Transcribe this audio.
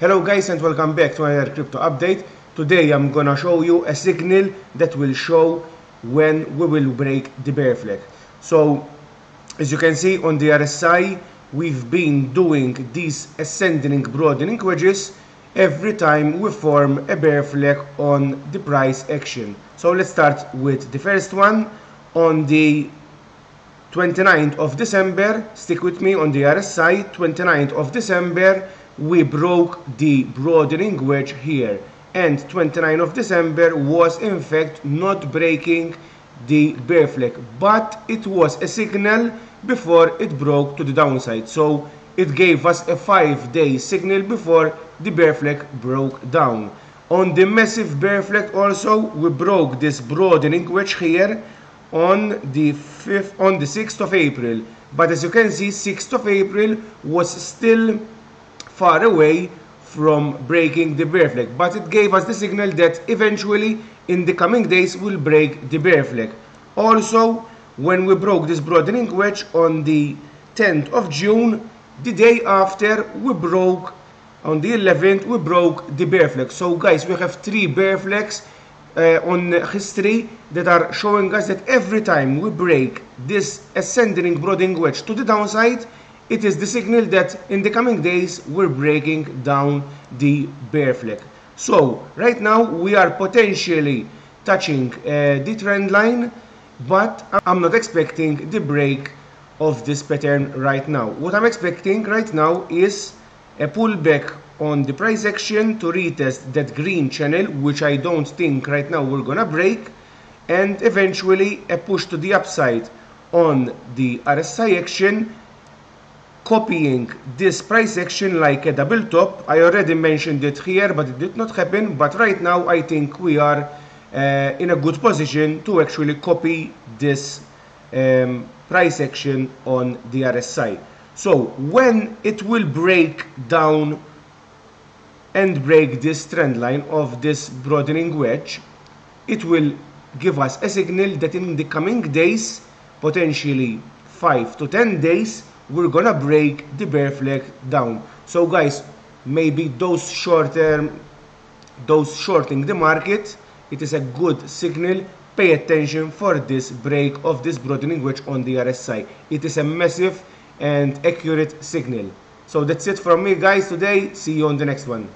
Hello guys and welcome back to another crypto update. Today I'm gonna show you a signal that will show when we will break the bear flag. So as you can see on the RSI, we've been doing these ascending broadening wedges every time we form a bear flag on the price action. So let's start with the first one on the 29th of December. Stick with me on the RSI. 29th of December we broke the broadening wedge here, and 29th of December was in fact not breaking the bear flag, but it was a signal before it broke to the downside. So it gave us a 5-day signal before the bear flag broke down. On the massive bear flag also, we broke this broadening wedge here on the 6th of April, but as you can see, 6th of April was still far away from breaking the bear flag, but it gave us the signal that eventually in the coming days we'll break the bear flag. Also, when we broke this broadening wedge on the 10th of June, the day after we broke, on the 11th we broke the bear flag. So guys, we have 3 bear flags on history that are showing us that every time we break this ascending broadening wedge to the downside, it is the signal that in the coming days we're breaking down the bear flag. So right now we are potentially touching the trend line, but I'm not expecting the break of this pattern right now. What I'm expecting right now is a pullback on the price action to retest that green channel, which I don't think right now we're gonna break, and eventually a push to the upside on the RSI action, copying this price action like a double top. I already mentioned it here, but it did not happen. But right now I think we are in a good position to actually copy this price action on the RSI. So when it will break down and break this trend line of this broadening wedge, it will give us a signal that in the coming days, potentially 5 to 10 days, we're gonna break the bear flag down. So guys, maybe those shorting the market, it is a good signal. Pay attention for this break of this broadening wedge on the RSI. It is a massive and accurate signal. So that's it from me guys today. See you on the next one.